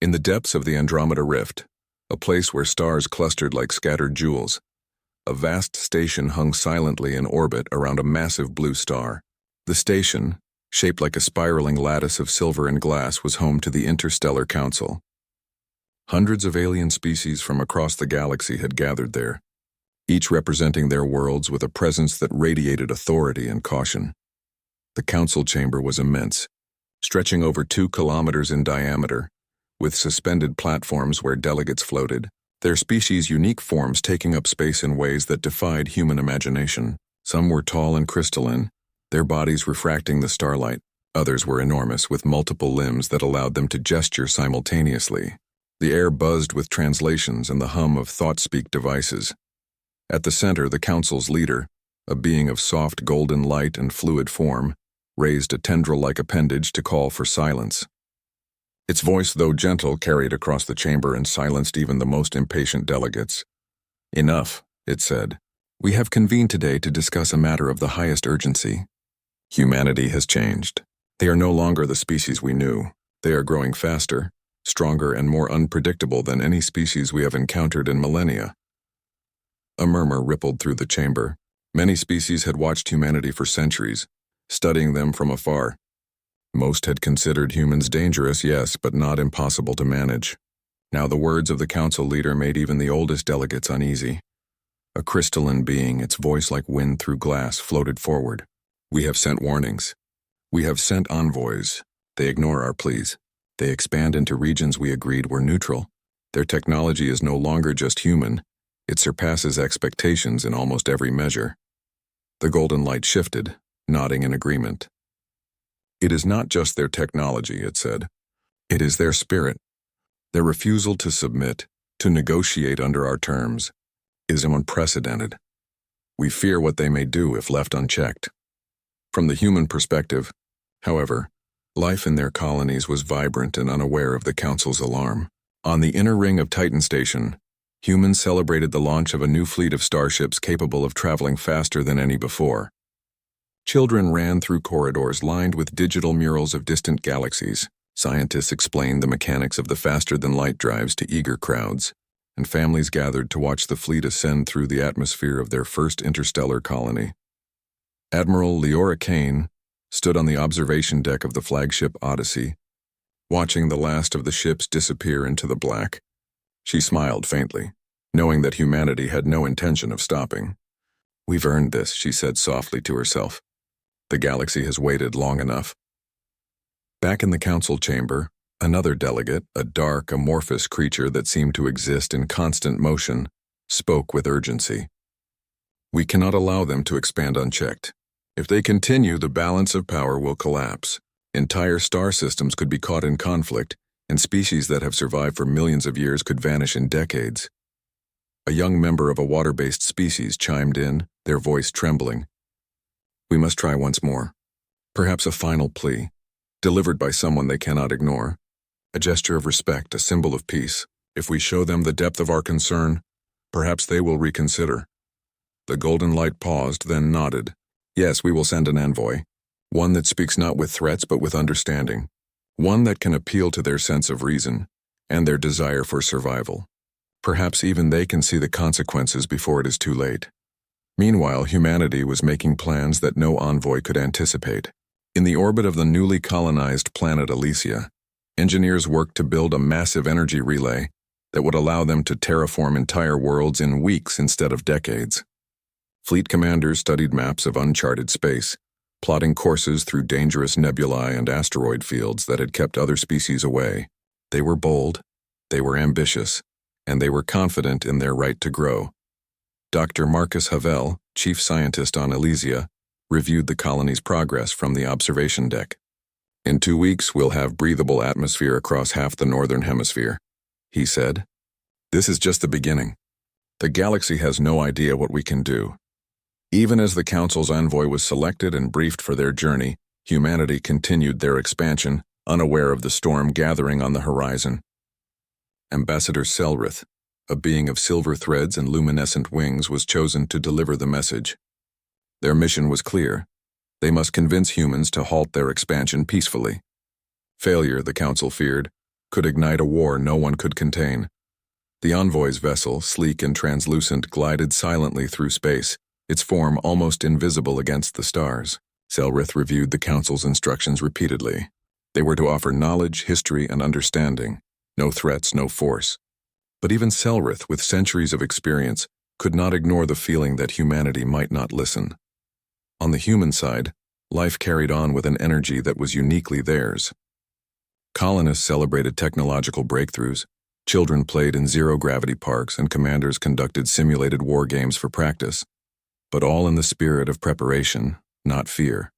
In the depths of the Andromeda Rift, a place where stars clustered like scattered jewels, a vast station hung silently in orbit around a massive blue star. The station, shaped like a spiraling lattice of silver and glass, was home to the Interstellar Council. Hundreds of alien species from across the galaxy had gathered there, each representing their worlds with a presence that radiated authority and caution. The council chamber was immense, stretching over 2 kilometers in diameter, with suspended platforms where delegates floated, their species' unique forms taking up space in ways that defied human imagination. Some were tall and crystalline, their bodies refracting the starlight. Others were enormous, with multiple limbs that allowed them to gesture simultaneously. The air buzzed with translations and the hum of thought-speak devices. At the center, the council's leader, a being of soft golden light and fluid form, raised a tendril-like appendage to call for silence. Its voice, though gentle, carried across the chamber and silenced even the most impatient delegates. "Enough," it said. "We have convened today to discuss a matter of the highest urgency. Humanity has changed. They are no longer the species we knew. They are growing faster, stronger, and more unpredictable than any species we have encountered in millennia." A murmur rippled through the chamber. Many species had watched humanity for centuries, studying them from afar. Most had considered humans dangerous, yes, but not impossible to manage. Now the words of the council leader made even the oldest delegates uneasy. A crystalline being, its voice like wind through glass, floated forward. "We have sent warnings. We have sent envoys. They ignore our pleas. They expand into regions we agreed were neutral. Their technology is no longer just human. It surpasses expectations in almost every measure." The golden light shifted, nodding in agreement. "It is not just their technology," it said. "It is their spirit. Their refusal to submit, to negotiate under our terms, is unprecedented. We fear what they may do if left unchecked." From the human perspective, however, life in their colonies was vibrant and unaware of the Council's alarm. On the inner ring of Titan Station, humans celebrated the launch of a new fleet of starships capable of traveling faster than any before. Children ran through corridors lined with digital murals of distant galaxies. Scientists explained the mechanics of the faster-than-light drives to eager crowds, and families gathered to watch the fleet ascend through the atmosphere of their first interstellar colony. Admiral Leora Kane stood on the observation deck of the flagship Odyssey, watching the last of the ships disappear into the black. She smiled faintly, knowing that humanity had no intention of stopping. "We've earned this," she said softly to herself. "The galaxy has waited long enough." Back in the council chamber, another delegate, a dark, amorphous creature that seemed to exist in constant motion, spoke with urgency. "We cannot allow them to expand unchecked. If they continue, the balance of power will collapse. Entire star systems could be caught in conflict, and species that have survived for millions of years could vanish in decades." A young member of a water-based species chimed in, their voice trembling. "We must try once more. Perhaps a final plea, delivered by someone they cannot ignore. A gesture of respect, a symbol of peace. If we show them the depth of our concern, perhaps they will reconsider." The golden light paused, then nodded. "Yes, we will send an envoy. One that speaks not with threats but with understanding. One that can appeal to their sense of reason and their desire for survival. Perhaps even they can see the consequences before it is too late." Meanwhile, humanity was making plans that no envoy could anticipate. In the orbit of the newly colonized planet Elysia, engineers worked to build a massive energy relay that would allow them to terraform entire worlds in weeks instead of decades. Fleet commanders studied maps of uncharted space, plotting courses through dangerous nebulae and asteroid fields that had kept other species away. They were bold, they were ambitious, and they were confident in their right to grow. Dr. Marcus Havel, chief scientist on Elysia, reviewed the colony's progress from the observation deck. "In 2 weeks, we'll have breathable atmosphere across half the northern hemisphere," he said. "This is just the beginning. The galaxy has no idea what we can do." Even as the Council's envoy was selected and briefed for their journey, humanity continued their expansion, unaware of the storm gathering on the horizon. Ambassador Selrith, a being of silver threads and luminescent wings, was chosen to deliver the message. Their mission was clear. They must convince humans to halt their expansion peacefully. Failure, the Council feared, could ignite a war no one could contain. The envoy's vessel, sleek and translucent, glided silently through space, its form almost invisible against the stars. Selrith reviewed the Council's instructions repeatedly. They were to offer knowledge, history, and understanding. No threats, no force. But even Selrith, with centuries of experience, could not ignore the feeling that humanity might not listen. On the human side, life carried on with an energy that was uniquely theirs. Colonists celebrated technological breakthroughs, children played in zero-gravity parks, and commanders conducted simulated war games for practice, but all in the spirit of preparation, not fear.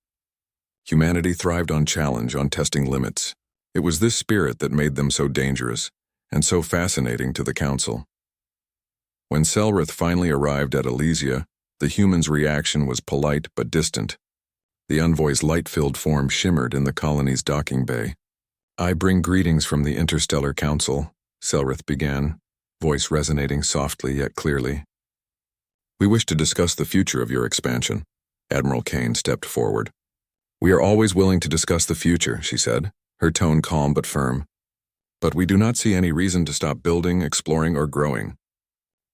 Humanity thrived on challenge, on testing limits. It was this spirit that made them so dangerous and so fascinating to the Council. When Selrith finally arrived at Elysia, the humans' reaction was polite but distant. The envoy's light-filled form shimmered in the colony's docking bay. "I bring greetings from the Interstellar Council," Selrith began, voice resonating softly yet clearly. "We wish to discuss the future of your expansion." Admiral Kane stepped forward. "We are always willing to discuss the future," she said, her tone calm but firm. "But we do not see any reason to stop building, exploring, or growing.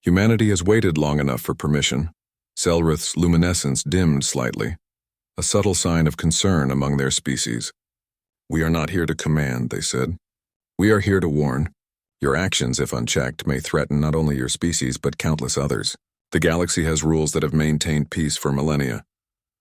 Humanity has waited long enough for permission." Selrith's luminescence dimmed slightly, a subtle sign of concern among their species. "We are not here to command," they said. "We are here to warn. Your actions, if unchecked, may threaten not only your species but countless others. The galaxy has rules that have maintained peace for millennia."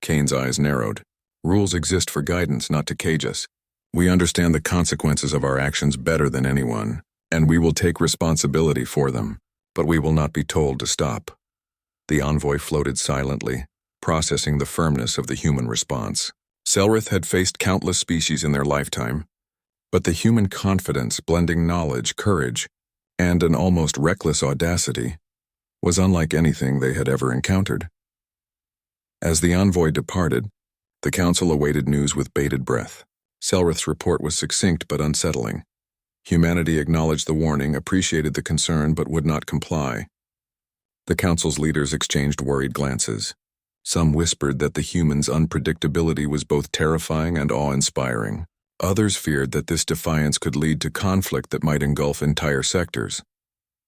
Kane's eyes narrowed. "Rules exist for guidance, not to cage us. We understand the consequences of our actions better than anyone, and we will take responsibility for them, but we will not be told to stop." The envoy floated silently, processing the firmness of the human response. Selrith had faced countless species in their lifetime, but the human confidence, blending knowledge, courage, and an almost reckless audacity, was unlike anything they had ever encountered. As the envoy departed, the Council awaited news with bated breath. Selrith's report was succinct but unsettling. Humanity acknowledged the warning, appreciated the concern, but would not comply. The Council's leaders exchanged worried glances. Some whispered that the humans' unpredictability was both terrifying and awe-inspiring. Others feared that this defiance could lead to conflict that might engulf entire sectors.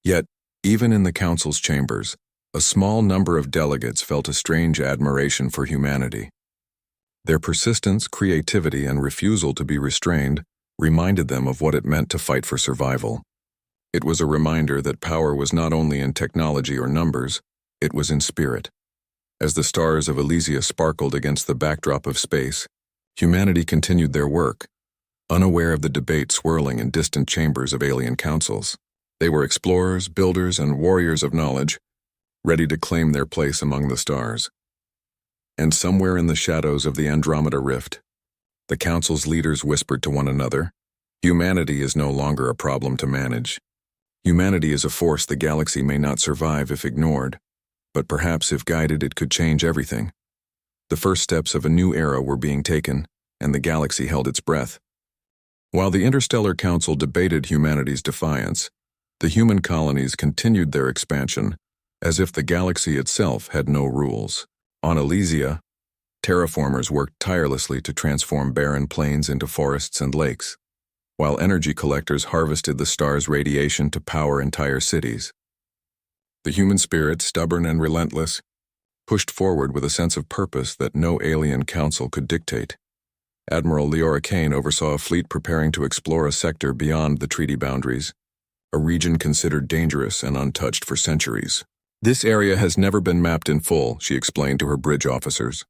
Yet, even in the Council's chambers, a small number of delegates felt a strange admiration for humanity. Their persistence, creativity, and refusal to be restrained reminded them of what it meant to fight for survival. It was a reminder that power was not only in technology or numbers, it was in spirit. As the stars of Elysia sparkled against the backdrop of space, humanity continued their work, unaware of the debate swirling in distant chambers of alien councils. They were explorers, builders, and warriors of knowledge, ready to claim their place among the stars. And somewhere in the shadows of the Andromeda Rift, the Council's leaders whispered to one another, "Humanity is no longer a problem to manage. Humanity is a force the galaxy may not survive if ignored, but perhaps if guided it could change everything." The first steps of a new era were being taken, and the galaxy held its breath. While the Interstellar Council debated humanity's defiance, the human colonies continued their expansion, as if the galaxy itself had no rules. On Elysia, terraformers worked tirelessly to transform barren plains into forests and lakes, while energy collectors harvested the star's radiation to power entire cities. The human spirit, stubborn and relentless, pushed forward with a sense of purpose that no alien council could dictate. Admiral Leora Kane oversaw a fleet preparing to explore a sector beyond the treaty boundaries, a region considered dangerous and untouched for centuries. "This area has never been mapped in full," she explained to her bridge officers.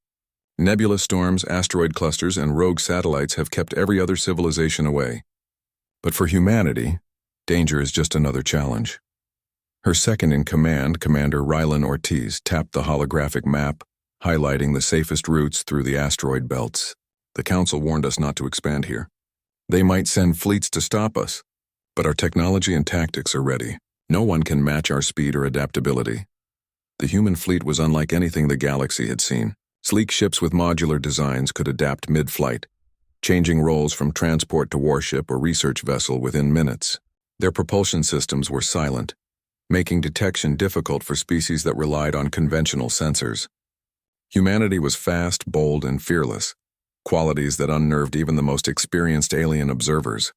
"Nebula storms, asteroid clusters, and rogue satellites have kept every other civilization away. But for humanity, danger is just another challenge." Her second-in-command, Commander Rylan Ortiz, tapped the holographic map, highlighting the safest routes through the asteroid belts. "The Council warned us not to expand here. They might send fleets to stop us, but our technology and tactics are ready. No one can match our speed or adaptability." The human fleet was unlike anything the galaxy had seen. Sleek ships with modular designs could adapt mid-flight, changing roles from transport to warship or research vessel within minutes. Their propulsion systems were silent, making detection difficult for species that relied on conventional sensors. Humanity was fast, bold, and fearless, qualities that unnerved even the most experienced alien observers.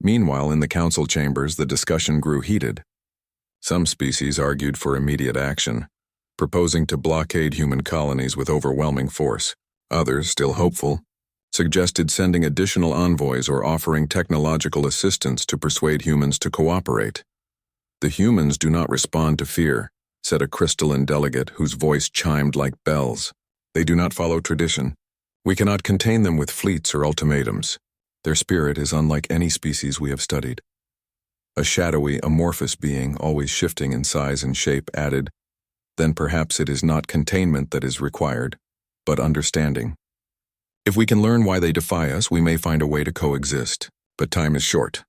Meanwhile, in the council chambers, the discussion grew heated. Some species argued for immediate action, proposing to blockade human colonies with overwhelming force. Others, still hopeful, suggested sending additional envoys or offering technological assistance to persuade humans to cooperate. "The humans do not respond to fear," said a crystalline delegate whose voice chimed like bells. "They do not follow tradition. We cannot contain them with fleets or ultimatums. Their spirit is unlike any species we have studied." A shadowy, amorphous being, always shifting in size and shape, added, "Then perhaps it is not containment that is required, but understanding. If we can learn why they defy us, we may find a way to coexist. But time is short."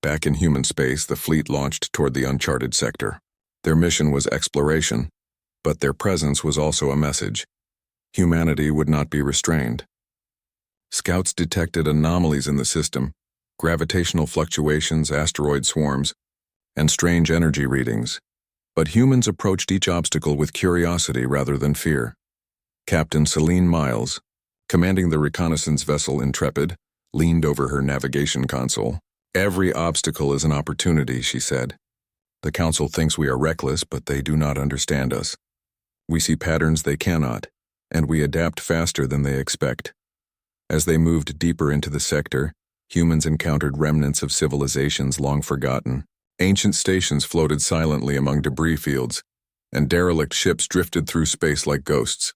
Back in human space, the fleet launched toward the uncharted sector. Their mission was exploration, but their presence was also a message. Humanity would not be restrained. Scouts detected anomalies in the system, gravitational fluctuations, asteroid swarms, and strange energy readings. But humans approached each obstacle with curiosity rather than fear. Captain Celine Miles, commanding the reconnaissance vessel Intrepid, leaned over her navigation console. "Every obstacle is an opportunity," she said. "The Council thinks we are reckless, but they do not understand us. We see patterns they cannot, and we adapt faster than they expect." As they moved deeper into the sector, humans encountered remnants of civilizations long forgotten. Ancient stations floated silently among debris fields, and derelict ships drifted through space like ghosts.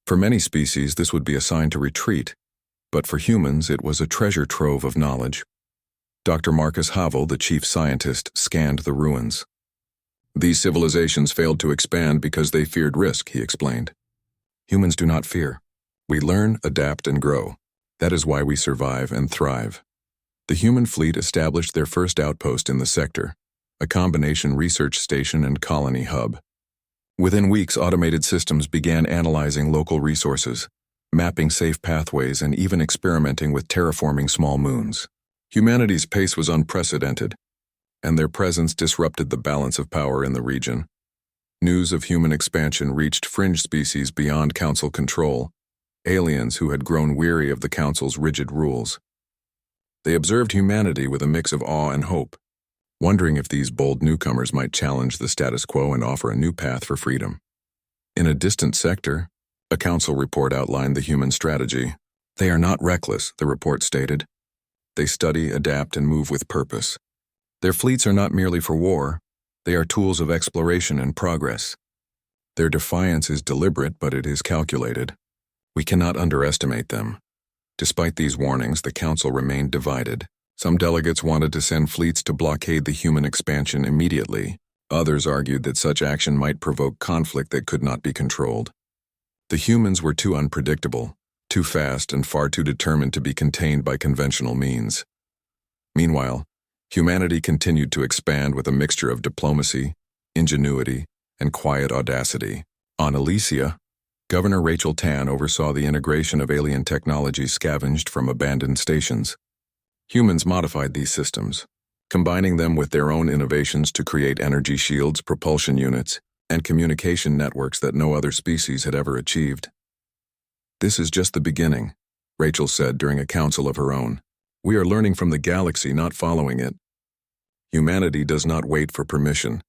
For many species, this would be a sign to retreat, but for humans, it was a treasure trove of knowledge. Dr. Marcus Havel, the chief scientist, scanned the ruins. "These civilizations failed to expand because they feared risk," he explained. "Humans do not fear. We learn, adapt, and grow. That is why we survive and thrive." The human fleet established their first outpost in the sector, a combination research station and colony hub. Within weeks, automated systems began analyzing local resources, mapping safe pathways, and even experimenting with terraforming small moons. Humanity's pace was unprecedented, and their presence disrupted the balance of power in the region. News of human expansion reached fringe species beyond Council control, aliens who had grown weary of the Council's rigid rules. They observed humanity with a mix of awe and hope, wondering if these bold newcomers might challenge the status quo and offer a new path for freedom. In a distant sector, a Council report outlined the human strategy. "They are not reckless," the report stated. "They study, adapt, and move with purpose. Their fleets are not merely for war, they are tools of exploration and progress. Their defiance is deliberate, but it is calculated. We cannot underestimate them." Despite these warnings, the Council remained divided. Some delegates wanted to send fleets to blockade the human expansion immediately. Others argued that such action might provoke conflict that could not be controlled. The humans were too unpredictable, too fast, and far too determined to be contained by conventional means. Meanwhile, humanity continued to expand with a mixture of diplomacy, ingenuity, and quiet audacity. On Elysia, Governor Rachel Tan oversaw the integration of alien technology scavenged from abandoned stations. Humans modified these systems, combining them with their own innovations to create energy shields, propulsion units, and communication networks that no other species had ever achieved. "This is just the beginning," Rachel said during a council of her own. "We are learning from the galaxy, not following it. Humanity does not wait for permission.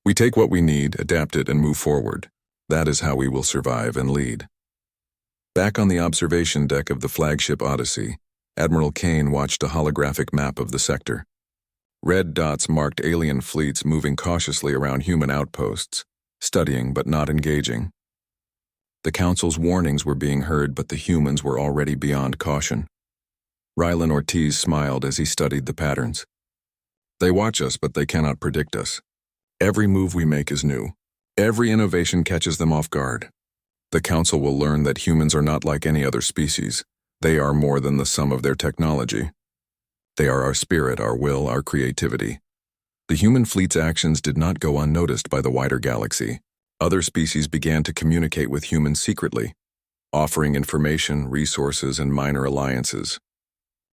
We take what we need, adapt it, and move forward. That is how we will survive and lead." Back on the observation deck of the flagship Odyssey, Admiral Kane watched a holographic map of the sector. Red dots marked alien fleets moving cautiously around human outposts, studying but not engaging. The Council's warnings were being heard, but the humans were already beyond caution. Rylan Ortiz smiled as he studied the patterns. "They watch us, but they cannot predict us. Every move we make is new. Every innovation catches them off guard. The Council will learn that humans are not like any other species. They are more than the sum of their technology. They are our spirit, our will, our creativity." The human fleet's actions did not go unnoticed by the wider galaxy. Other species began to communicate with humans secretly, offering information, resources, and minor alliances.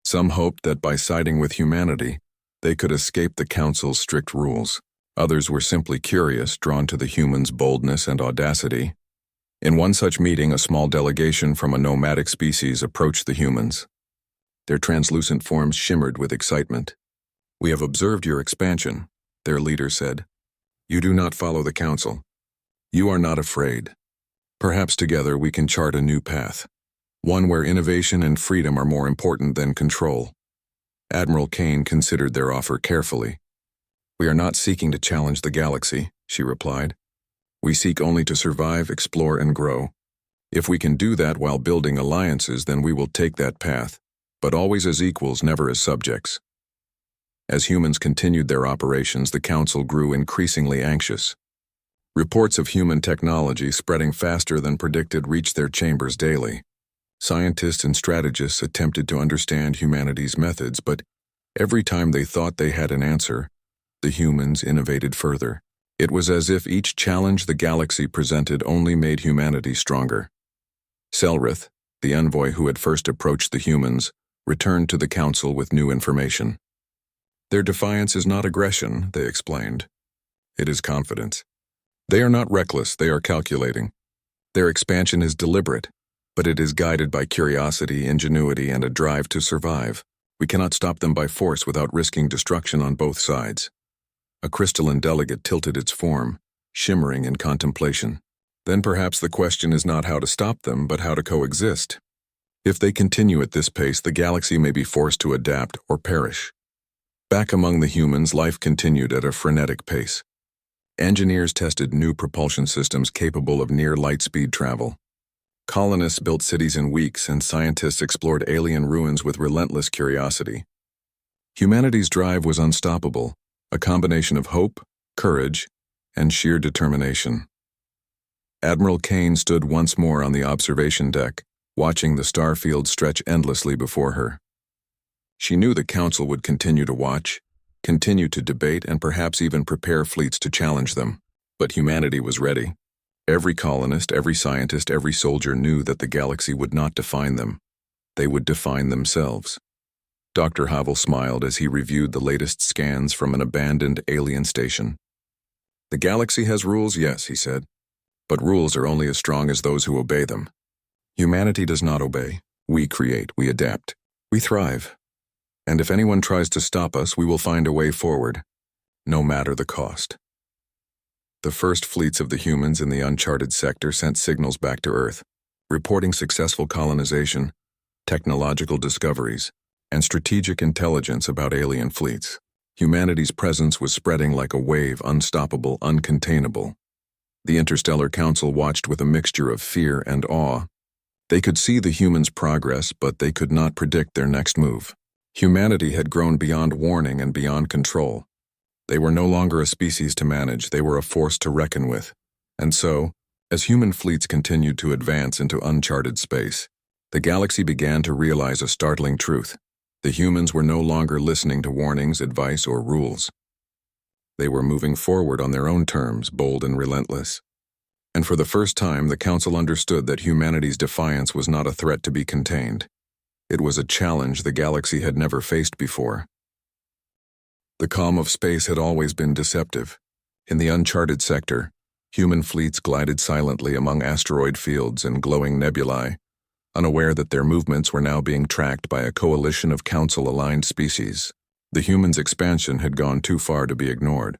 Some hoped that by siding with humanity, they could escape the Council's strict rules. Others were simply curious, drawn to the humans' boldness and audacity. In one such meeting, a small delegation from a nomadic species approached the humans. Their translucent forms shimmered with excitement. "We have observed your expansion," their leader said. "You do not follow the council. You are not afraid. Perhaps together we can chart a new path, one where innovation and freedom are more important than control." Admiral Kane considered their offer carefully. "We are not seeking to challenge the galaxy," she replied. "We seek only to survive, explore, and grow. If we can do that while building alliances, then we will take that path, but always as equals, never as subjects." As humans continued their operations, the Council grew increasingly anxious. Reports of human technology spreading faster than predicted reached their chambers daily. Scientists and strategists attempted to understand humanity's methods, but every time they thought they had an answer, the humans innovated further. It was as if each challenge the galaxy presented only made humanity stronger. Selrith, the envoy who had first approached the humans, returned to the Council with new information. "Their defiance is not aggression," they explained. "It is confidence. They are not reckless, they are calculating. Their expansion is deliberate, but it is guided by curiosity, ingenuity, and a drive to survive. We cannot stop them by force without risking destruction on both sides." A crystalline delegate tilted its form, shimmering in contemplation. "Then perhaps the question is not how to stop them, but how to coexist. If they continue at this pace, the galaxy may be forced to adapt or perish." Back among the humans, life continued at a frenetic pace. Engineers tested new propulsion systems capable of near-light-speed travel. Colonists built cities in weeks, and scientists explored alien ruins with relentless curiosity. Humanity's drive was unstoppable, a combination of hope, courage, and sheer determination. Admiral Kane stood once more on the observation deck, watching the starfield stretch endlessly before her. She knew the Council would continue to watch, continue to debate, and perhaps even prepare fleets to challenge them. But humanity was ready. Every colonist, every scientist, every soldier knew that the galaxy would not define them. They would define themselves. Dr. Havel smiled as he reviewed the latest scans from an abandoned alien station. "The galaxy has rules, yes," he said. "But rules are only as strong as those who obey them. Humanity does not obey. We create, we adapt, we thrive. And if anyone tries to stop us, we will find a way forward, no matter the cost." The first fleets of the humans in the uncharted sector sent signals back to Earth, reporting successful colonization, technological discoveries, and strategic intelligence about alien fleets. Humanity's presence was spreading like a wave, unstoppable, uncontainable. The Interstellar Council watched with a mixture of fear and awe. They could see the humans' progress, but they could not predict their next move. Humanity had grown beyond warning and beyond control. They were no longer a species to manage, they were a force to reckon with. And so, as human fleets continued to advance into uncharted space, the galaxy began to realize a startling truth. The humans were no longer listening to warnings, advice, or rules. They were moving forward on their own terms, bold and relentless. And for the first time, the Council understood that humanity's defiance was not a threat to be contained. It was a challenge the galaxy had never faced before. The calm of space had always been deceptive. In the uncharted sector, human fleets glided silently among asteroid fields and glowing nebulae, unaware that their movements were now being tracked by a coalition of Council-aligned species. The humans' expansion had gone too far to be ignored.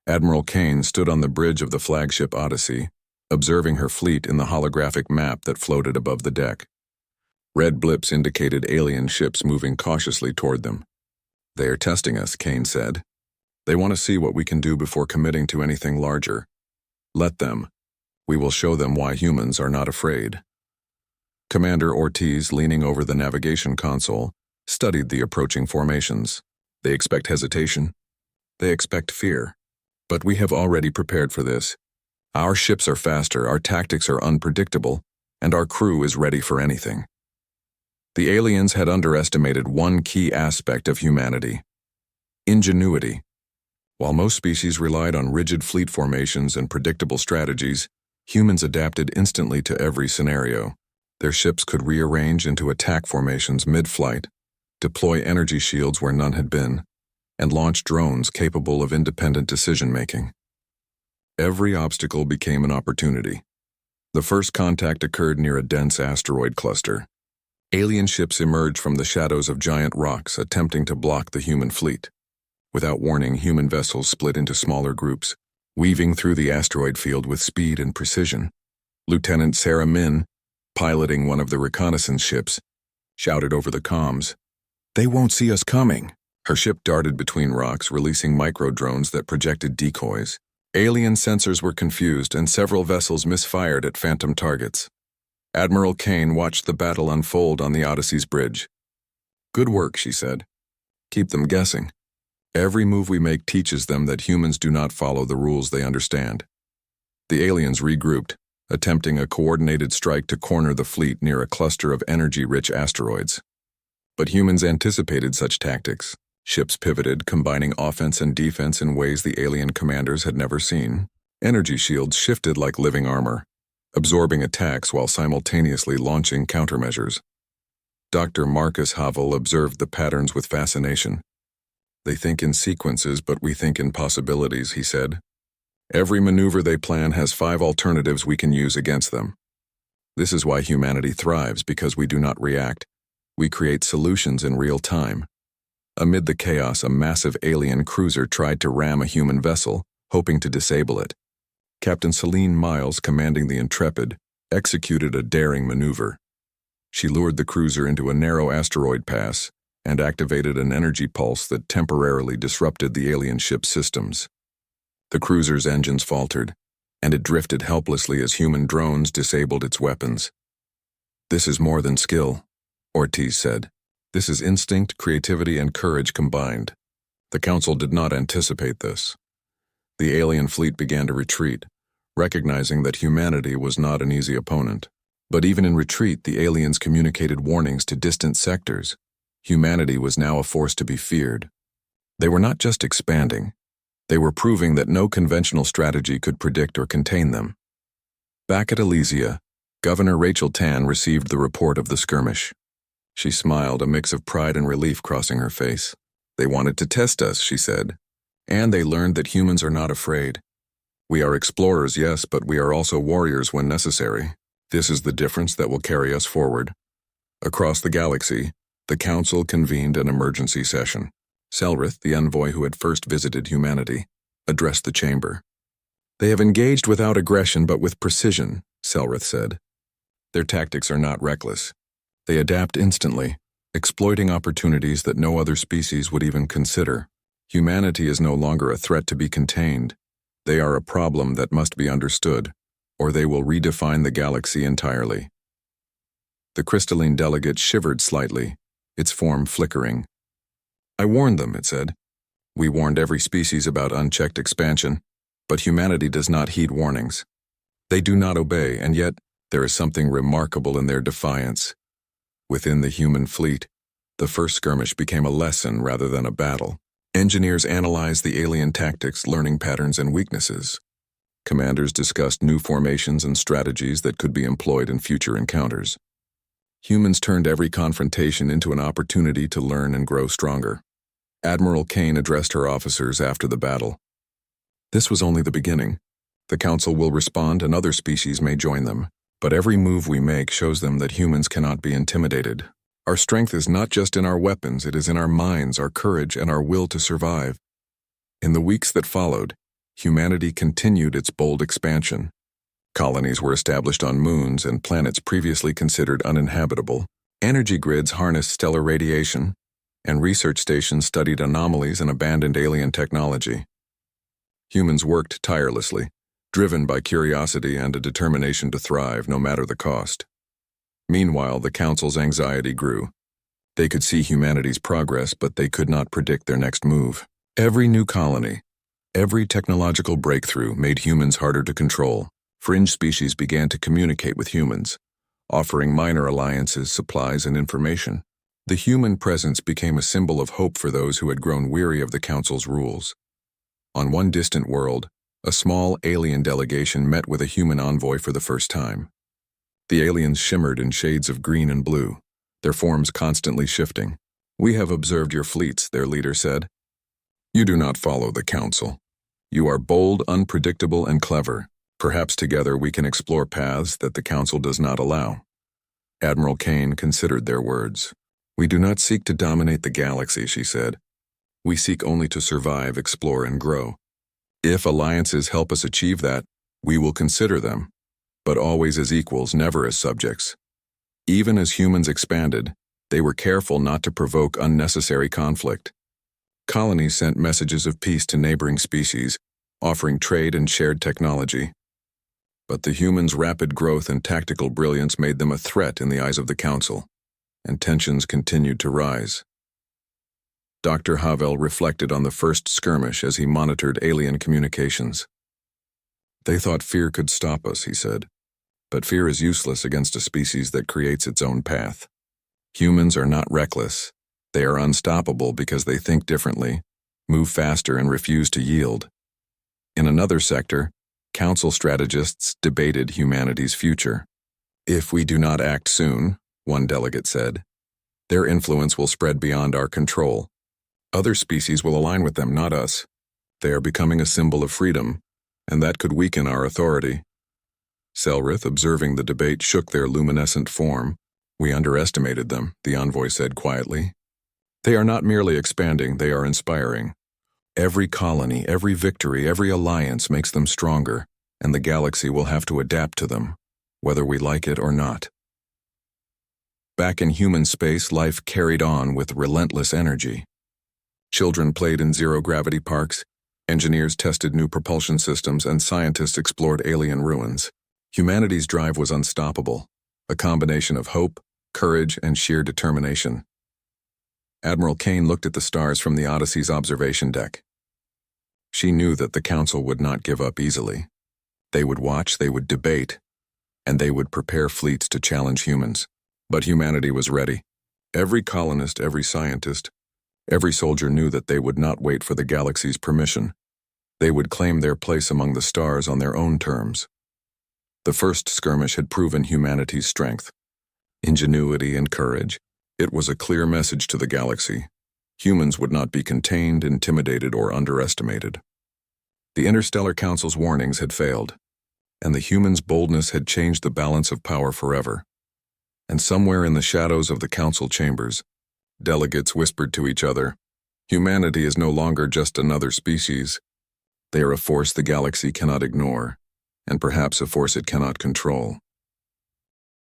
Admiral Kane stood on the bridge of the flagship Odyssey, observing her fleet in the holographic map that floated above the deck. Red blips indicated alien ships moving cautiously toward them. "They are testing us," Kane said. "They want to see what we can do before committing to anything larger. Let them. We will show them why humans are not afraid." Commander Ortiz, leaning over the navigation console, studied the approaching formations. "They expect hesitation. They expect fear. But we have already prepared for this. Our ships are faster, our tactics are unpredictable, and our crew is ready for anything." The aliens had underestimated one key aspect of humanity: ingenuity. While most species relied on rigid fleet formations and predictable strategies, humans adapted instantly to every scenario. Their ships could rearrange into attack formations mid-flight, deploy energy shields where none had been, and launch drones capable of independent decision-making. Every obstacle became an opportunity. The first contact occurred near a dense asteroid cluster. Alien ships emerged from the shadows of giant rocks, attempting to block the human fleet. Without warning, human vessels split into smaller groups, weaving through the asteroid field with speed and precision. Lieutenant Sarah Min, piloting one of the reconnaissance ships, shouted over the comms, "They won't see us coming." Her ship darted between rocks, releasing micro-drones that projected decoys. Alien sensors were confused, and several vessels misfired at phantom targets. Admiral Kane watched the battle unfold on the Odyssey's bridge. "Good work," she said. "Keep them guessing. Every move we make teaches them that humans do not follow the rules they understand." The aliens regrouped, attempting a coordinated strike to corner the fleet near a cluster of energy-rich asteroids. But humans anticipated such tactics. Ships pivoted, combining offense and defense in ways the alien commanders had never seen. Energy shields shifted like living armor, absorbing attacks while simultaneously launching countermeasures. Dr. Marcus Havel observed the patterns with fascination. "They think in sequences, but we think in possibilities," he said. "Every maneuver they plan has 5 alternatives we can use against them. This is why humanity thrives, because we do not react. We create solutions in real time." Amid the chaos, a massive alien cruiser tried to ram a human vessel, hoping to disable it. Captain Celine Miles, commanding the Intrepid, executed a daring maneuver. She lured the cruiser into a narrow asteroid pass and activated an energy pulse that temporarily disrupted the alien ship's systems. The cruiser's engines faltered, and it drifted helplessly as human drones disabled its weapons. "This is more than skill," Ortiz said. "This is instinct, creativity, and courage combined." The Council did not anticipate this. The alien fleet began to retreat, recognizing that humanity was not an easy opponent. But even in retreat, the aliens communicated warnings to distant sectors. Humanity was now a force to be feared. They were not just expanding. They were proving that no conventional strategy could predict or contain them. Back at Elysia, Governor Rachel Tan received the report of the skirmish. She smiled, a mix of pride and relief crossing her face. "They wanted to test us," she said. "And they learned that humans are not afraid. We are explorers, yes, but we are also warriors when necessary. This is the difference that will carry us forward." Across the galaxy, the Council convened an emergency session. Selrith, the envoy who had first visited humanity, addressed the chamber. "They have engaged without aggression but with precision," Selrith said. "Their tactics are not reckless. They adapt instantly, exploiting opportunities that no other species would even consider. Humanity is no longer a threat to be contained. They are a problem that must be understood, or they will redefine the galaxy entirely." The crystalline delegate shivered slightly, its form flickering. "I warned them," it said. "We warned every species about unchecked expansion, but humanity does not heed warnings. They do not obey, and yet there is something remarkable in their defiance." Within the human fleet, the first skirmish became a lesson rather than a battle. Engineers analyzed the alien tactics, learning patterns and weaknesses. Commanders discussed new formations and strategies that could be employed in future encounters. Humans turned every confrontation into an opportunity to learn and grow stronger. Admiral Kane addressed her officers after the battle. "This was only the beginning. The Council will respond and other species may join them. But every move we make shows them that humans cannot be intimidated. Our strength is not just in our weapons, it is in our minds, our courage, and our will to survive." In the weeks that followed, humanity continued its bold expansion. Colonies were established on moons and planets previously considered uninhabitable. Energy grids harnessed stellar radiation, and research stations studied anomalies and abandoned alien technology. Humans worked tirelessly, driven by curiosity and a determination to thrive no matter the cost. Meanwhile, the Council's anxiety grew. They could see humanity's progress, but they could not predict their next move. Every new colony, every technological breakthrough made humans harder to control. Fringe species began to communicate with humans, offering minor alliances, supplies, and information. The human presence became a symbol of hope for those who had grown weary of the Council's rules. On one distant world, a small alien delegation met with a human envoy for the first time. The aliens shimmered in shades of green and blue, their forms constantly shifting. "We have observed your fleets," their leader said. "You do not follow the Council. You are bold, unpredictable, and clever. Perhaps together we can explore paths that the Council does not allow." Admiral Kane considered their words. "We do not seek to dominate the galaxy," she said. "We seek only to survive, explore, and grow. If alliances help us achieve that, we will consider them, but always as equals, never as subjects." Even as humans expanded, they were careful not to provoke unnecessary conflict. Colonies sent messages of peace to neighboring species, offering trade and shared technology. But the humans' rapid growth and tactical brilliance made them a threat in the eyes of the Council, and tensions continued to rise. Dr. Havel reflected on the first skirmish as he monitored alien communications. "They thought fear could stop us," he said. "But fear is useless against a species that creates its own path. Humans are not reckless. They are unstoppable because they think differently, move faster, and refuse to yield." In another sector, Council strategists debated humanity's future. "If we do not act soon," one delegate said, "their influence will spread beyond our control. Other species will align with them, not us. They are becoming a symbol of freedom, and that could weaken our authority." Selrith, observing the debate, shook their luminescent form. "We underestimated them," the envoy said quietly. "They are not merely expanding, they are inspiring. Every colony, every victory, every alliance makes them stronger, and the galaxy will have to adapt to them, whether we like it or not." Back in human space, life carried on with relentless energy. Children played in zero-gravity parks, engineers tested new propulsion systems, and scientists explored alien ruins. Humanity's drive was unstoppable, a combination of hope, courage, and sheer determination. Admiral Kane looked at the stars from the Odyssey's observation deck. She knew that the Council would not give up easily. They would watch, they would debate, and they would prepare fleets to challenge humans. But humanity was ready. Every colonist, every scientist, every soldier knew that they would not wait for the galaxy's permission. They would claim their place among the stars on their own terms. The first skirmish had proven humanity's strength, ingenuity, and courage. It was a clear message to the galaxy. Humans would not be contained, intimidated, or underestimated. The Interstellar Council's warnings had failed, and the humans' boldness had changed the balance of power forever. And somewhere in the shadows of the Council chambers, delegates whispered to each other, "Humanity is no longer just another species. They are a force the galaxy cannot ignore, and perhaps a force it cannot control."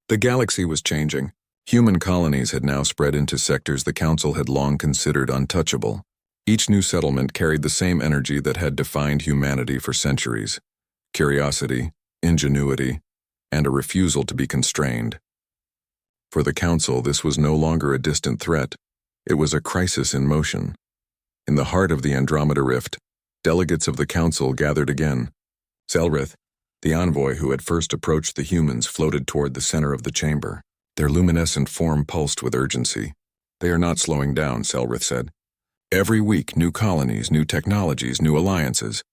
The galaxy was changing. Human colonies had now spread into sectors the Council had long considered untouchable. Each new settlement carried the same energy that had defined humanity for centuries: curiosity, ingenuity, and a refusal to be constrained. For the Council, this was no longer a distant threat. It was a crisis in motion. In the heart of the Andromeda Rift, delegates of the Council gathered again. Selrith, the envoy who had first approached the humans, floated toward the center of the chamber. Their luminescent form pulsed with urgency. "They are not slowing down," Selrith said. "Every week, new colonies, new technologies, new alliances.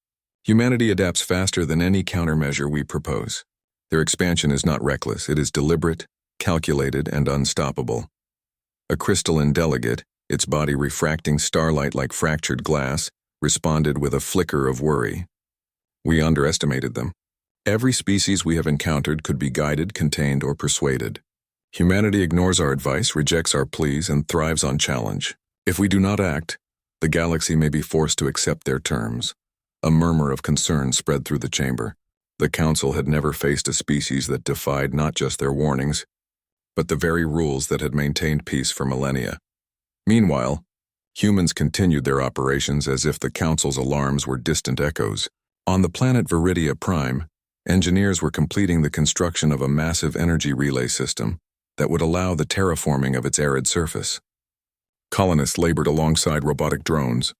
Humanity adapts faster than any countermeasure we propose. Their expansion is not reckless, it is deliberate, calculated, and unstoppable." A crystalline delegate, its body refracting starlight like fractured glass, responded with a flicker of worry. "We underestimated them. Every species we have encountered could be guided, contained, or persuaded. Humanity ignores our advice, rejects our pleas, and thrives on challenge. If we do not act, the galaxy may be forced to accept their terms." A murmur of concern spread through the chamber. The Council had never faced a species that defied not just their warnings, but the very rules that had maintained peace for millennia. Meanwhile, humans continued their operations as if the Council's alarms were distant echoes. On the planet Viridia Prime, engineers were completing the construction of a massive energy relay system that would allow the terraforming of its arid surface. Colonists labored alongside robotic drones,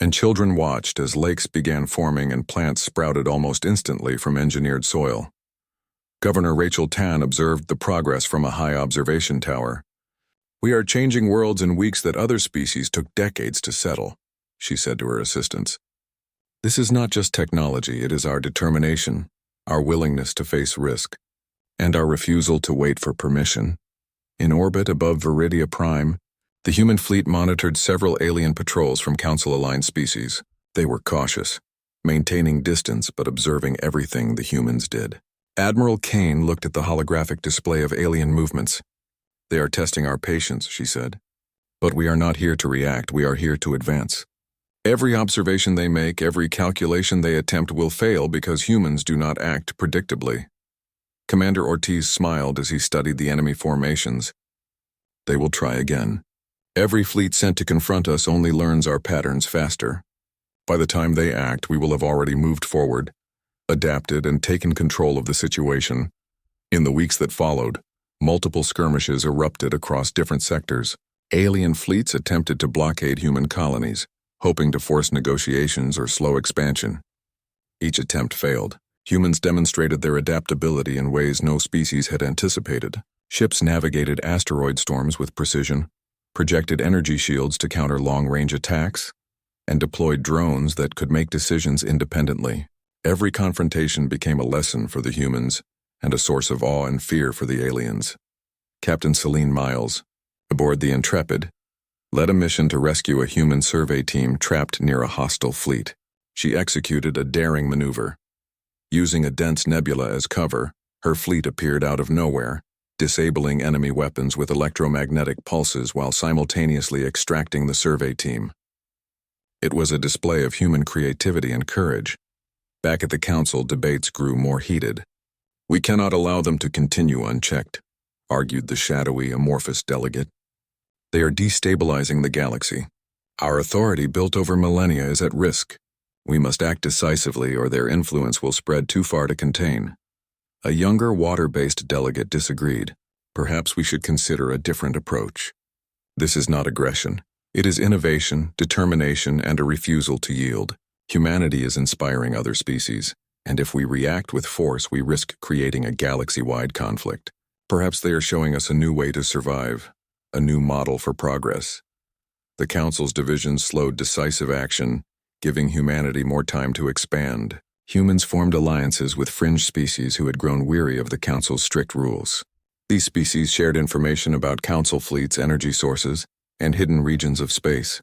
and children watched as lakes began forming and plants sprouted almost instantly from engineered soil. Governor Rachel Tan observed the progress from a high observation tower. "We are changing worlds in weeks that other species took decades to settle," she said to her assistants. "This is not just technology, it is our determination, our willingness to face risk, and our refusal to wait for permission." In orbit above Viridia Prime, the human fleet monitored several alien patrols from Council-aligned species. They were cautious, maintaining distance but observing everything the humans did. Admiral Kane looked at the holographic display of alien movements. "They are testing our patience," she said. "But we are not here to react, we are here to advance. Every observation they make, every calculation they attempt will fail because humans do not act predictably." Commander Ortiz smiled as he studied the enemy formations. "They will try again. Every fleet sent to confront us only learns our patterns faster. By the time they act, we will have already moved forward, adapted, and taken control of the situation." In the weeks that followed, multiple skirmishes erupted across different sectors. Alien fleets attempted to blockade human colonies, hoping to force negotiations or slow expansion. Each attempt failed. Humans demonstrated their adaptability in ways no species had anticipated. Ships navigated asteroid storms with precision, projected energy shields to counter long-range attacks, and deployed drones that could make decisions independently. Every confrontation became a lesson for the humans and a source of awe and fear for the aliens. Captain Celine Miles, aboard the Intrepid, led a mission to rescue a human survey team trapped near a hostile fleet. She executed a daring maneuver. Using a dense nebula as cover, her fleet appeared out of nowhere, disabling enemy weapons with electromagnetic pulses while simultaneously extracting the survey team. It was a display of human creativity and courage. Back at the council, debates grew more heated. "We cannot allow them to continue unchecked," argued the shadowy, amorphous delegate. "They are destabilizing the galaxy. Our authority built over millennia is at risk. We must act decisively or their influence will spread too far to contain." A younger, water-based delegate disagreed. "Perhaps we should consider a different approach. This is not aggression. It is innovation, determination, and a refusal to yield. Humanity is inspiring other species, and if we react with force, we risk creating a galaxy-wide conflict. Perhaps they are showing us a new way to survive, a new model for progress." The Council's divisions slowed decisive action, giving humanity more time to expand. Humans formed alliances with fringe species who had grown weary of the Council's strict rules. These species shared information about Council fleets, energy sources, and hidden regions of space.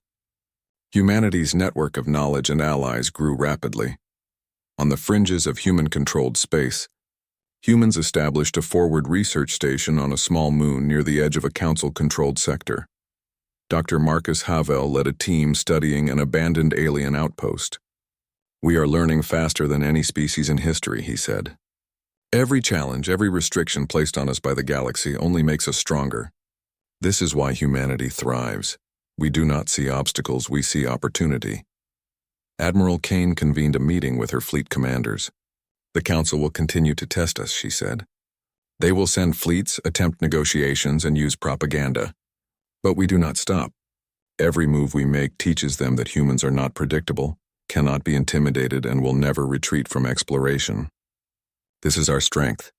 Humanity's network of knowledge and allies grew rapidly. On the fringes of human-controlled space, humans established a forward research station on a small moon near the edge of a Council-controlled sector. Dr. Marcus Havel led a team studying an abandoned alien outpost. "We are learning faster than any species in history," he said. "Every challenge, every restriction placed on us by the galaxy only makes us stronger. This is why humanity thrives. We do not see obstacles, we see opportunity." Admiral Kane convened a meeting with her fleet commanders. "The Council will continue to test us," she said. "They will send fleets, attempt negotiations, and use propaganda. But we do not stop. Every move we make teaches them that humans are not predictable, cannot be intimidated, and will never retreat from exploration. This is our strength."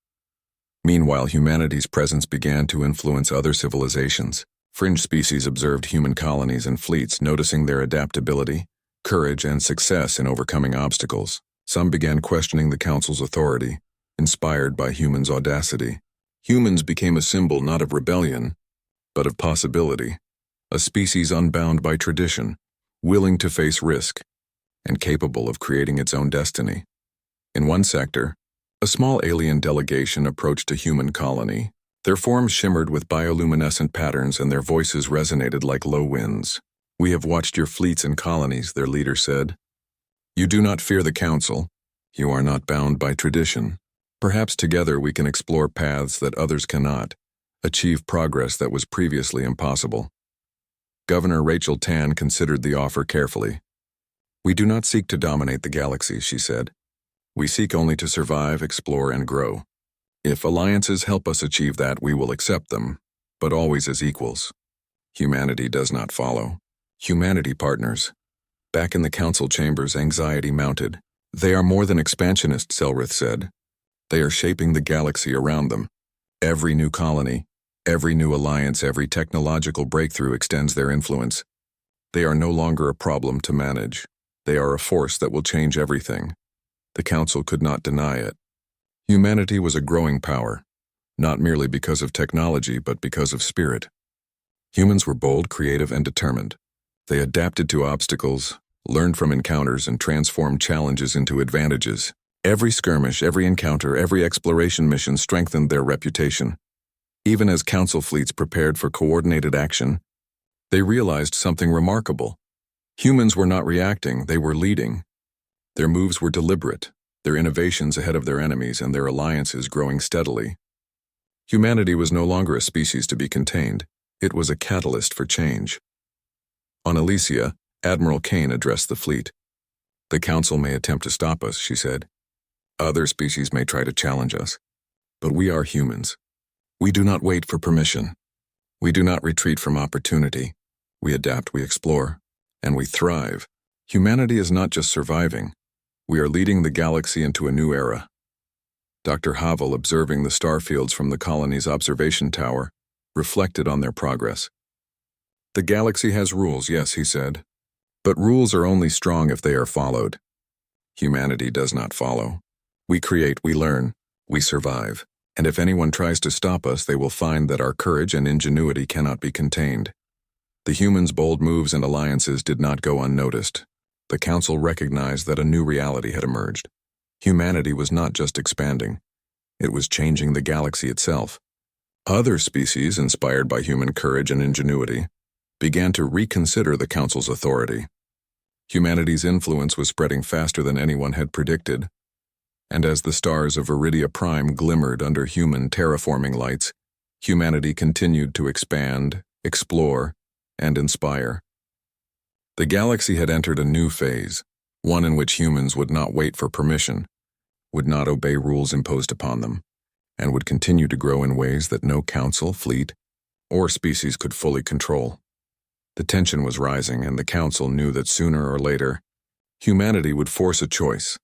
Meanwhile, humanity's presence began to influence other civilizations. Fringe species observed human colonies and fleets, noticing their adaptability, courage, and success in overcoming obstacles. Some began questioning the Council's authority, inspired by humans' audacity. Humans became a symbol not of rebellion, but of possibility, a species unbound by tradition, willing to face risk, and capable of creating its own destiny. In one sector, a small alien delegation approached a human colony. Their forms shimmered with bioluminescent patterns and their voices resonated like low winds. "We have watched your fleets and colonies," their leader said. "You do not fear the Council. You are not bound by tradition. Perhaps together we can explore paths that others cannot, achieve progress that was previously impossible." Governor Rachel Tan considered the offer carefully. "We do not seek to dominate the galaxy," she said. "We seek only to survive, explore, and grow. If alliances help us achieve that, we will accept them, but always as equals. Humanity does not follow. Humanity partners." Back in the Council chambers, anxiety mounted. "They are more than expansionists," Selrith said. "They are shaping the galaxy around them. Every new colony, every new alliance, every technological breakthrough extends their influence. They are no longer a problem to manage. They are a force that will change everything." The Council could not deny it. Humanity was a growing power, not merely because of technology, but because of spirit. Humans were bold, creative, and determined. They adapted to obstacles, learned from encounters, and transformed challenges into advantages. Every skirmish, every encounter, every exploration mission strengthened their reputation. Even as Council fleets prepared for coordinated action, they realized something remarkable. Humans were not reacting, they were leading. Their moves were deliberate, their innovations ahead of their enemies and their alliances growing steadily. Humanity was no longer a species to be contained, it was a catalyst for change. On Elysia, Admiral Kane addressed the fleet. "The Council may attempt to stop us," she said. "Other species may try to challenge us. But we are humans. We do not wait for permission. We do not retreat from opportunity. We adapt, we explore, and we thrive. Humanity is not just surviving. We are leading the galaxy into a new era." Dr. Havel, observing the starfields from the colony's observation tower, reflected on their progress. "The galaxy has rules, yes," he said. "But rules are only strong if they are followed. Humanity does not follow. We create, we learn, we survive. And if anyone tries to stop us, they will find that our courage and ingenuity cannot be contained." The humans' bold moves and alliances did not go unnoticed. The Council recognized that a new reality had emerged. Humanity was not just expanding. It was changing the galaxy itself. Other species, inspired by human courage and ingenuity, began to reconsider the Council's authority. Humanity's influence was spreading faster than anyone had predicted, and as the stars of Viridia Prime glimmered under human terraforming lights, humanity continued to expand, explore, and inspire. The galaxy had entered a new phase, one in which humans would not wait for permission, would not obey rules imposed upon them, and would continue to grow in ways that no council, fleet, or species could fully control. The tension was rising, and the Council knew that sooner or later, humanity would force a choice: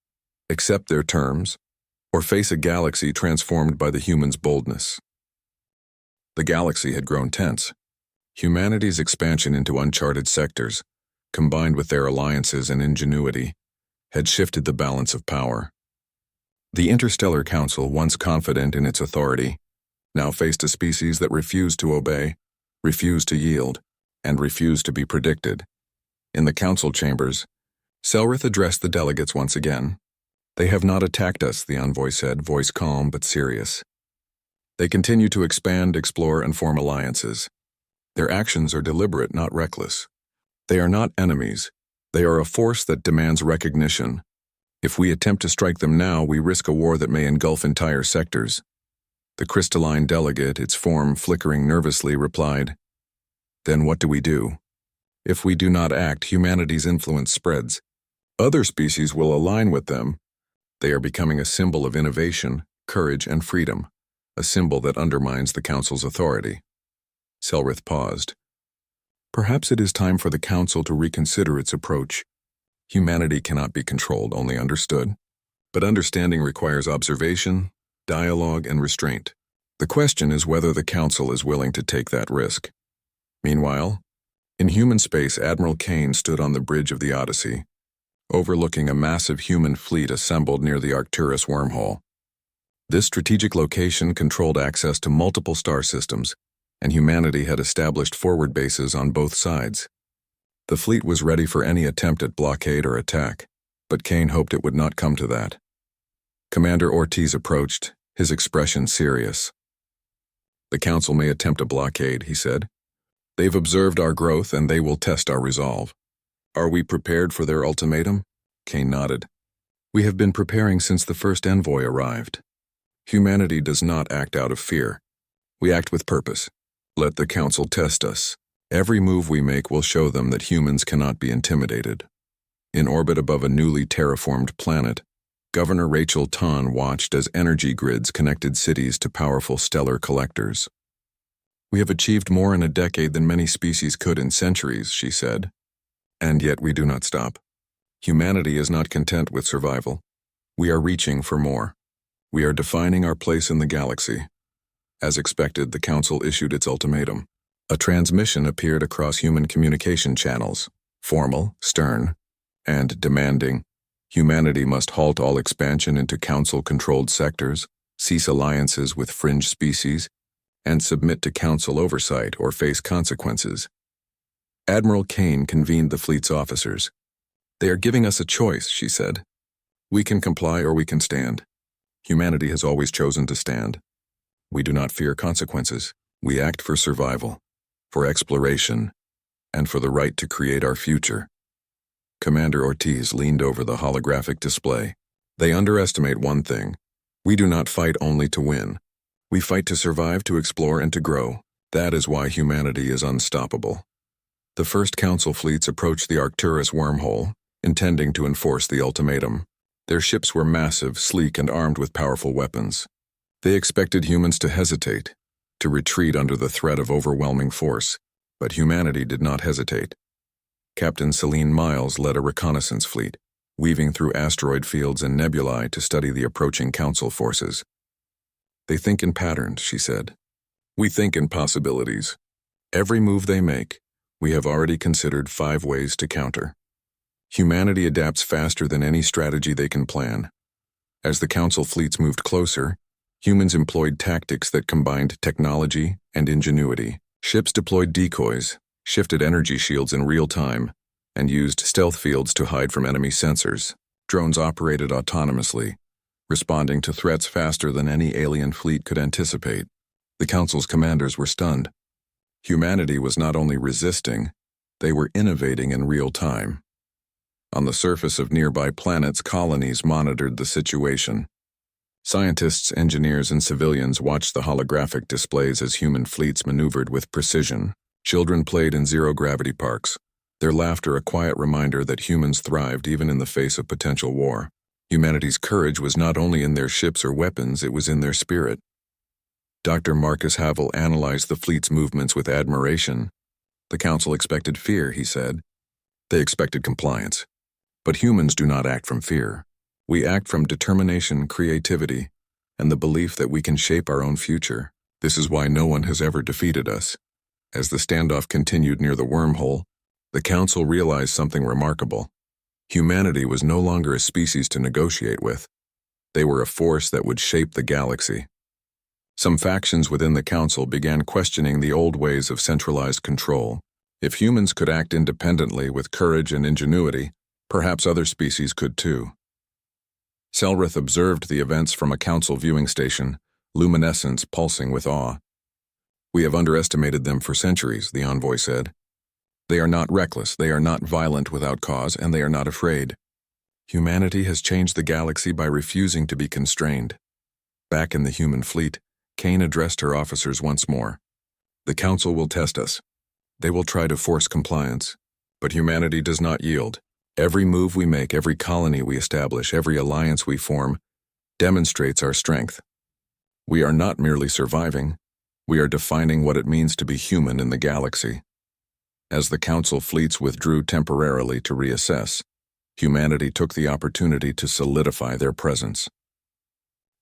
accept their terms, or face a galaxy transformed by the humans' boldness. The galaxy had grown tense. Humanity's expansion into uncharted sectors, combined with their alliances and ingenuity, had shifted the balance of power. The Interstellar Council, once confident in its authority, now faced a species that refused to obey, refused to yield, and refused to be predicted. In the Council chambers, Selrith addressed the delegates once again. "They have not attacked us," the envoy said, voice calm but serious. "They continue to expand, explore, and form alliances. Their actions are deliberate, not reckless. They are not enemies. They are a force that demands recognition. If we attempt to strike them now, we risk a war that may engulf entire sectors." The crystalline delegate, its form flickering nervously, replied, "Then what do we do? If we do not act, humanity's influence spreads. Other species will align with them. They are becoming a symbol of innovation, courage, and freedom, a symbol that undermines the Council's authority." Selrith paused. "Perhaps it is time for the Council to reconsider its approach. Humanity cannot be controlled, only understood. But understanding requires observation, dialogue, and restraint. The question is whether the Council is willing to take that risk." Meanwhile, in human space, Admiral Kane stood on the bridge of the Odyssey, overlooking a massive human fleet assembled near the Arcturus wormhole. This strategic location controlled access to multiple star systems, and humanity had established forward bases on both sides. The fleet was ready for any attempt at blockade or attack, but Kane hoped it would not come to that. Commander Ortiz approached, his expression serious. "The Council may attempt a blockade," he said. "They've observed our growth and they will test our resolve. Are we prepared for their ultimatum?" Kane nodded. "We have been preparing since the first envoy arrived. Humanity does not act out of fear. We act with purpose. Let the Council test us. Every move we make will show them that humans cannot be intimidated." In orbit above a newly terraformed planet, Governor Rachel Tahn watched as energy grids connected cities to powerful stellar collectors. "We have achieved more in a decade than many species could in centuries," she said. "And yet we do not stop. Humanity is not content with survival. We are reaching for more. We are defining our place in the galaxy." As expected, the Council issued its ultimatum. A transmission appeared across human communication channels, formal, stern, and demanding. Humanity must halt all expansion into Council-controlled sectors, cease alliances with fringe species, and submit to Council oversight or face consequences. Admiral Kane convened the fleet's officers. "They are giving us a choice," she said. We can comply or we can stand. Humanity has always chosen to stand. We do not fear consequences. We act for survival, for exploration, and for the right to create our future. Commander Ortiz leaned over the holographic display. They underestimate one thing. We do not fight only to win. We fight to survive, to explore, and to grow. That is why humanity is unstoppable. The first Council fleets approached the Arcturus wormhole, intending to enforce the ultimatum. Their ships were massive, sleek, and armed with powerful weapons. They expected humans to hesitate, to retreat under the threat of overwhelming force, but humanity did not hesitate. Captain Celine Miles led a reconnaissance fleet, weaving through asteroid fields and nebulae to study the approaching Council forces. They think in patterns, she said. We think in possibilities. Every move they make, we have already considered 5 ways to counter. Humanity adapts faster than any strategy they can plan. As the Council fleets moved closer, humans employed tactics that combined technology and ingenuity. Ships deployed decoys, shifted energy shields in real time, and used stealth fields to hide from enemy sensors. Drones operated autonomously, responding to threats faster than any alien fleet could anticipate. The Council's commanders were stunned. Humanity was not only resisting, they were innovating in real time. On the surface of nearby planets, colonies monitored the situation. Scientists, engineers, and civilians watched the holographic displays as human fleets maneuvered with precision. Children played in zero-gravity parks, their laughter a quiet reminder that humans thrived even in the face of potential war. Humanity's courage was not only in their ships or weapons, it was in their spirit. Dr. Marcus Havel analyzed the fleet's movements with admiration. The Council expected fear, he said. They expected compliance. But humans do not act from fear. We act from determination, creativity, and the belief that we can shape our own future. This is why no one has ever defeated us. As the standoff continued near the wormhole, the Council realized something remarkable. Humanity was no longer a species to negotiate with. They were a force that would shape the galaxy. Some factions within the Council began questioning the old ways of centralized control. If humans could act independently with courage and ingenuity, perhaps other species could too. Selrith observed the events from a Council viewing station, luminescence pulsing with awe. We have underestimated them for centuries, the envoy said. They are not reckless, they are not violent without cause, and they are not afraid. Humanity has changed the galaxy by refusing to be constrained. Back in the human fleet, Kane addressed her officers once more. The Council will test us. They will try to force compliance. But humanity does not yield. Every move we make, every colony we establish, every alliance we form, demonstrates our strength. We are not merely surviving. We are defining what it means to be human in the galaxy. As the Council fleets withdrew temporarily to reassess, humanity took the opportunity to solidify their presence.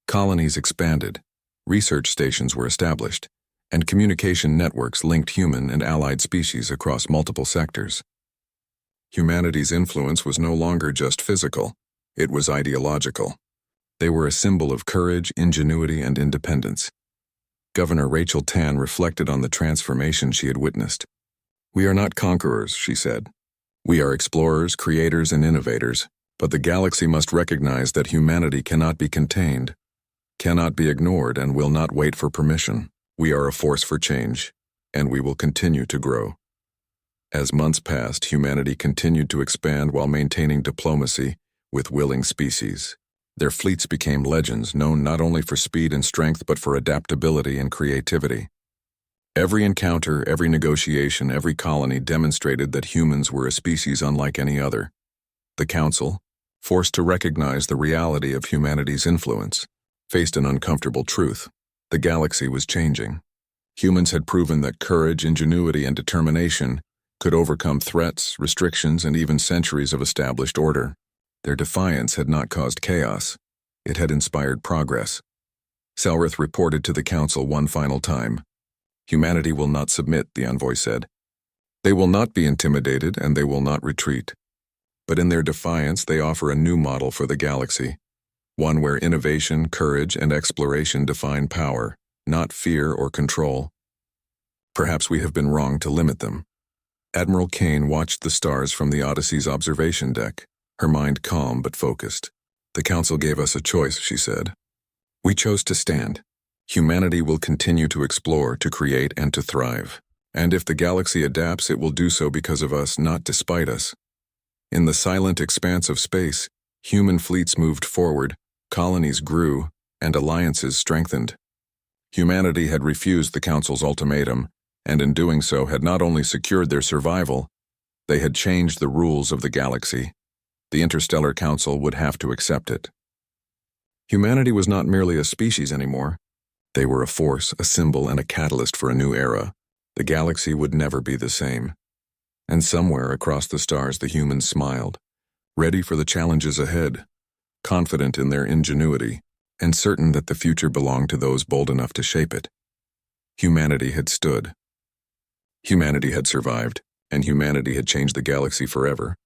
Colonies expanded, research stations were established, and communication networks linked human and allied species across multiple sectors. Humanity's influence was no longer just physical, it was ideological. They were a symbol of courage, ingenuity, and independence. Governor Rachel Tan reflected on the transformation she had witnessed. We are not conquerors, she said. We are explorers, creators, and innovators, but the galaxy must recognize that humanity cannot be contained, cannot be ignored, and will not wait for permission. We are a force for change, and we will continue to grow. As months passed, humanity continued to expand while maintaining diplomacy with willing species. Their fleets became legends, known not only for speed and strength but for adaptability and creativity. Every encounter, every negotiation, every colony demonstrated that humans were a species unlike any other. The Council, forced to recognize the reality of humanity's influence, faced an uncomfortable truth. The galaxy was changing. Humans had proven that courage, ingenuity, and determination could overcome threats, restrictions, and even centuries of established order. Their defiance had not caused chaos. It had inspired progress. Selrith reported to the Council one final time. Humanity will not submit, the envoy said. They will not be intimidated and they will not retreat. But in their defiance, they offer a new model for the galaxy. One where innovation, courage, and exploration define power, not fear or control. Perhaps we have been wrong to limit them. Admiral Kane watched the stars from the Odyssey's observation deck, her mind calm but focused. The Council gave us a choice, she said. We chose to stand. Humanity will continue to explore, to create, and to thrive. And if the galaxy adapts, it will do so because of us, not despite us. In the silent expanse of space, human fleets moved forward, colonies grew, and alliances strengthened. Humanity had refused the Council's ultimatum, and in doing so had not only secured their survival, they had changed the rules of the galaxy. The Interstellar Council would have to accept it. Humanity was not merely a species anymore. They were a force, a symbol, and a catalyst for a new era. The galaxy would never be the same. And somewhere across the stars the humans smiled, ready for the challenges ahead, confident in their ingenuity, and certain that the future belonged to those bold enough to shape it. Humanity had stood. Humanity had survived, and humanity had changed the galaxy forever.